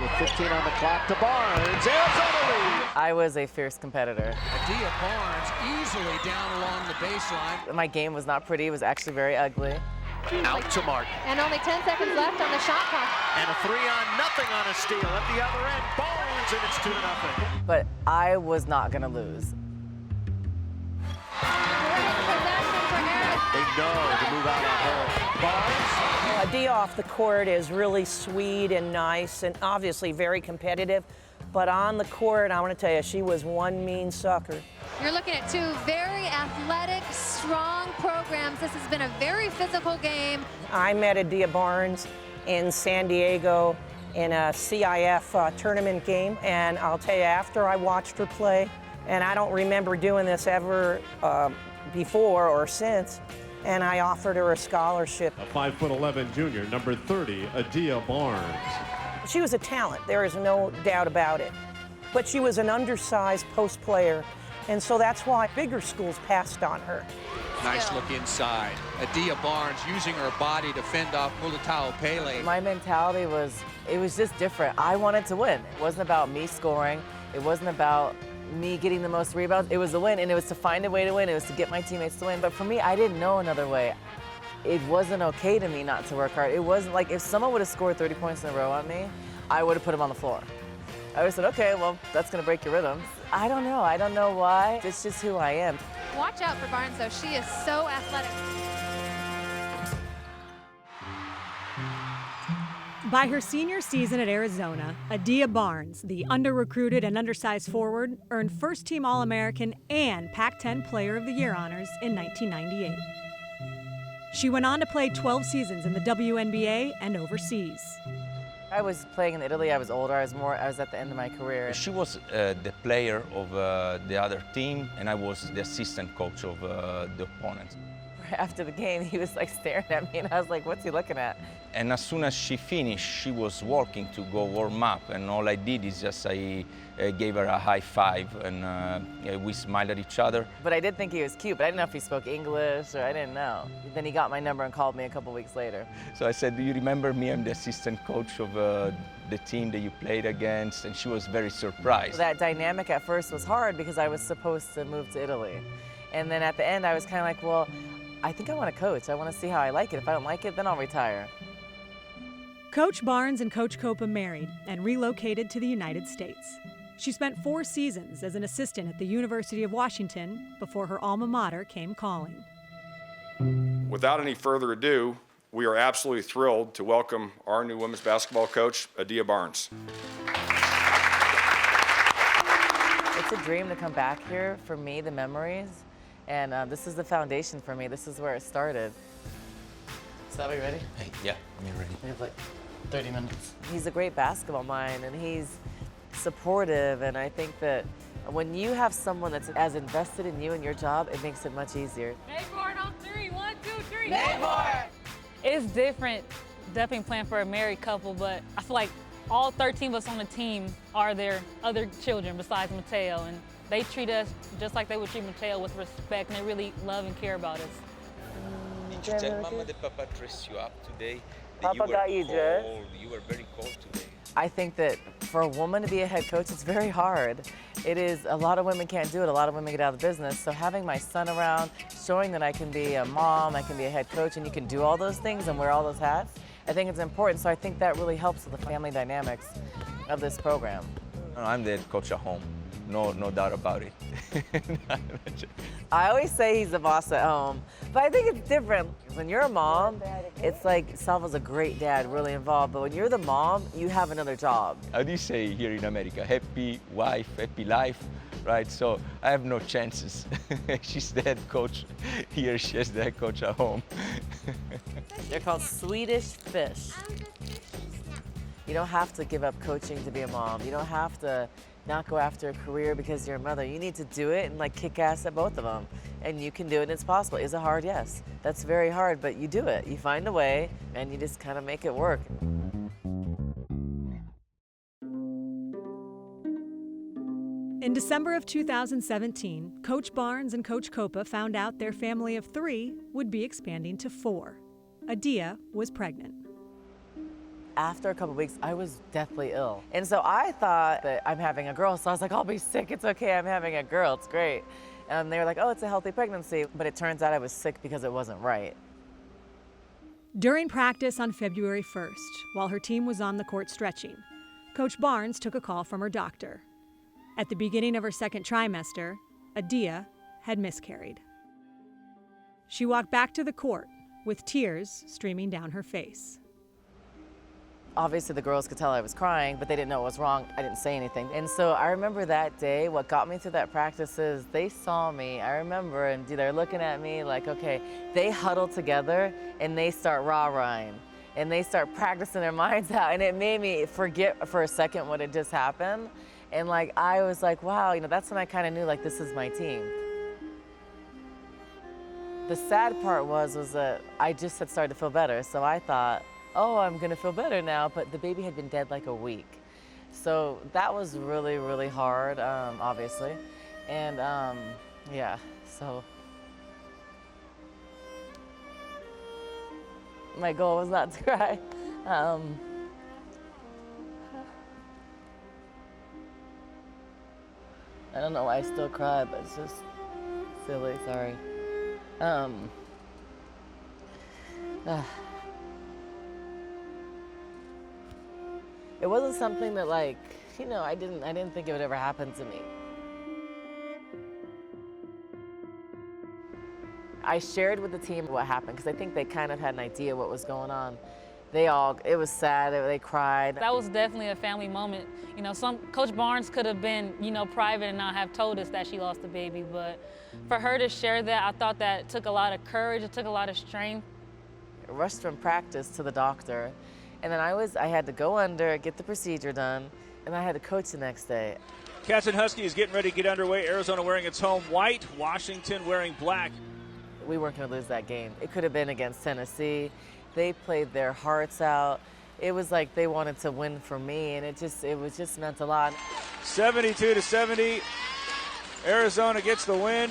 With 15 on the clock to Barnes. Arizona lead. I was a fierce competitor. Adia Barnes easily down along the baseline. My game was not pretty. It was actually very ugly. Out to Martin. And only 10 seconds left on the shot clock. And a 3-on-0 on a steal at the other end. Barnes, and it's 2-0. But I was not going to lose. They know to move out on her. Barnes. Adia off the court is really sweet and nice and obviously very competitive. But on the court, I want to tell you, she was one mean sucker. You're looking at two very athletic, strong programs. This has been a very physical game. I met Adia Barnes in San Diego in a CIF tournament game, and I'll tell you, after I watched her play, and I don't remember doing this ever before or since, and I offered her a scholarship. A 5'11" junior, number 30, Adia Barnes. She was a talent, there is no doubt about it. But she was an undersized post player, and so that's why bigger schools passed on her. Nice look inside. Adia Barnes using her body to fend off Mulatao Pele. My mentality was, it was just different. I wanted to win. It wasn't about me scoring. It wasn't about me getting the most rebounds. It was a win, and it was to find a way to win. It was to get my teammates to win. But for me, I didn't know another way. It wasn't okay to me not to work hard. It wasn't like if someone would have scored 30 points in a row on me, I would have put them on the floor. I would have said, okay, well, that's going to break your rhythm. I don't know. I don't know why. It's just who I am. Watch out for Barnes, though. She is so athletic. By her senior season at Arizona, Adia Barnes, the under-recruited and undersized forward, earned first-team All-American and Pac-10 Player of the Year honors in 1998. She went on to play 12 seasons in the WNBA and overseas. I was playing in Italy. I was older. I was at the end of my career. She was the player of the other team, and I was the assistant coach of the opponent. After the game, he was like staring at me, and I was like, what's he looking at? And as soon as she finished, she was walking to go warm up, and all I did is just I gave her a high five, and we smiled at each other. But I did think he was cute, but I didn't know if he spoke English, or I didn't know. Then he got my number and called me a couple weeks later. So I said, do you remember me? I'm the assistant coach of the team that you played against, and she was very surprised. That dynamic at first was hard because I was supposed to move to Italy. And then at the end, I was kind of like, well, I think I want to coach. I want to see how I like it. If I don't like it, then I'll retire. Coach Barnes and Coach Copa married and relocated to the United States. She spent 4 seasons as an assistant at the University of Washington before her alma mater came calling. Without any further ado, we are absolutely thrilled to welcome our new women's basketball coach, Adia Barnes. It's a dream to come back here for me, the memories. And this is the foundation for me. This is where it started. So are we ready? Hey, yeah, I'm ready. We have like 30 minutes. He's a great basketball mind, and he's supportive. And I think that when you have someone that's as invested in you and your job, it makes it much easier. Mayborn on 3, 1, 2, 3. Mayborn! It's different, definitely playing for a married couple, but I feel like all 13 of us on the team are their other children besides Mateo, and they treat us just like they would treat Mateo, with respect, and they really love and care about us. Did you tell Mama that Papa dressed you up today? That Papa got you dressed? You were very cold today. I think that for a woman to be a head coach, it's very hard. It is, a lot of women can't do it. A lot of women get out of the business. So having my son around, showing that I can be a mom, I can be a head coach, and you can do all those things and wear all those hats, I think it's important. So I think that really helps with the family dynamics of this program. I'm the head coach at home. No doubt about it. I always say he's the boss at home, but I think it's different. When you're a mom, it's like Salva's a great dad, really involved, but when you're the mom, you have another job. How do you say here in America? Happy wife, happy life, right? So I have no chances. She's the head coach here, she's the head coach at home. They're called Swedish fish. You don't have to give up coaching to be a mom. You don't have to not go after a career because you're a mother. You need to do it and like kick ass at both of them. And you can do it and it's possible. Is it hard? Yes. That's very hard, but you do it. You find a way and you just kind of make it work. In December of 2017, Coach Barnes and Coach Copa found out their family of 3 would be expanding to 4. Adia was pregnant. after a couple weeks, I was deathly ill. And so I thought that I'm having a girl, so I was like, I'll be sick, it's okay, I'm having a girl, it's great. And they were like, oh, it's a healthy pregnancy. But it turns out I was sick because it wasn't right. During practice on February 1st, while her team was on the court stretching, Coach Barnes took a call from her doctor. At the beginning of her second trimester, Adia had miscarried. She walked back to the court with tears streaming down her face. Obviously the girls could tell I was crying, but they didn't know what was wrong. I didn't say anything. And so I remember that day, what got me through that practice is they saw me, I remember, and they're looking at me like, okay, they huddle together and they start rah-rahing and they start practicing their minds out. And it made me forget for a second what had just happened. And like, I was like, wow, you know, that's when I kind of knew like, this is my team. The sad part was that I just had started to feel better. So I thought, oh, I'm gonna feel better now, but the baby had been dead like a week. So that was really, really hard, obviously. And yeah, so. My goal was not to cry. I don't know why I still cry, but it's just silly, sorry. It wasn't something that, like, you know, I didn't think it would ever happen to me. I shared with the team what happened because I think they kind of had an idea what was going on. It was sad, they cried. That was definitely a family moment. You know, Coach Barnes could have been, you know, private and not have told us that she lost a baby, but for her to share that, I thought that took a lot of courage, it took a lot of strength. I rushed from practice to the doctor, and then I had to go under, get the procedure done, and I had to coach the next day. Cats and Husky is getting ready to get underway. Arizona wearing its home white, Washington wearing black. We weren't going to lose that game. It could have been against Tennessee. They played their hearts out. It was like they wanted to win for me, and it was just meant a lot. 72-70, Arizona gets the win.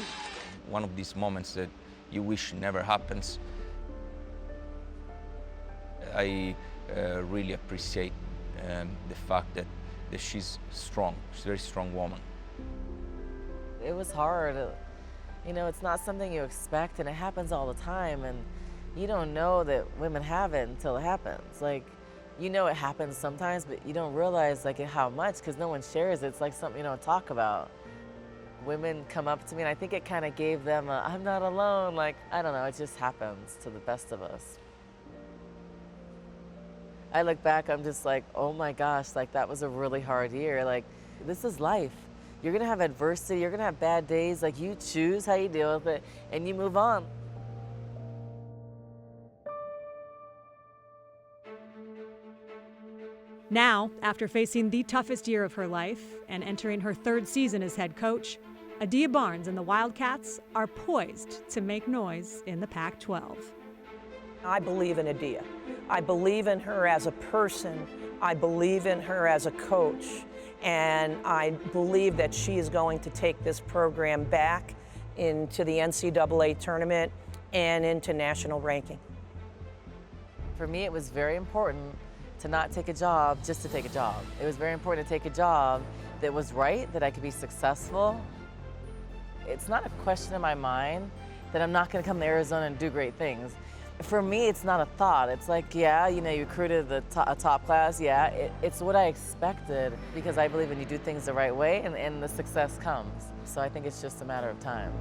One of these moments that you wish never happens. I really appreciate the fact that she's strong. She's a very strong woman. It was hard. You know, it's not something you expect, and it happens all the time, and you don't know that women have it until it happens. Like, you know it happens sometimes, but you don't realize like how much, because no one shares it. It's like something you don't talk about. Women come up to me, and I think it kind of gave them a, I'm not alone. Like, I don't know, it just happens to the best of us. I look back, I'm just like, oh my gosh, like that was a really hard year. Like, this is life. You're gonna have adversity, you're gonna have bad days, like you choose how you deal with it and you move on. Now, after facing the toughest year of her life and entering her third season as head coach, Adia Barnes and the Wildcats are poised to make noise in the Pac-12. I believe in Adia. I believe in her as a person. I believe in her as a coach. And I believe that she is going to take this program back into the NCAA tournament and into national ranking. For me, it was very important to not take a job just to take a job. It was very important to take a job that was right, that I could be successful. It's not a question in my mind that I'm not gonna come to Arizona and do great things. For me, it's not a thought. It's like, yeah, you know, you recruited a top class, yeah. It's what I expected, because I believe when you do things the right way and the success comes. So I think it's just a matter of time.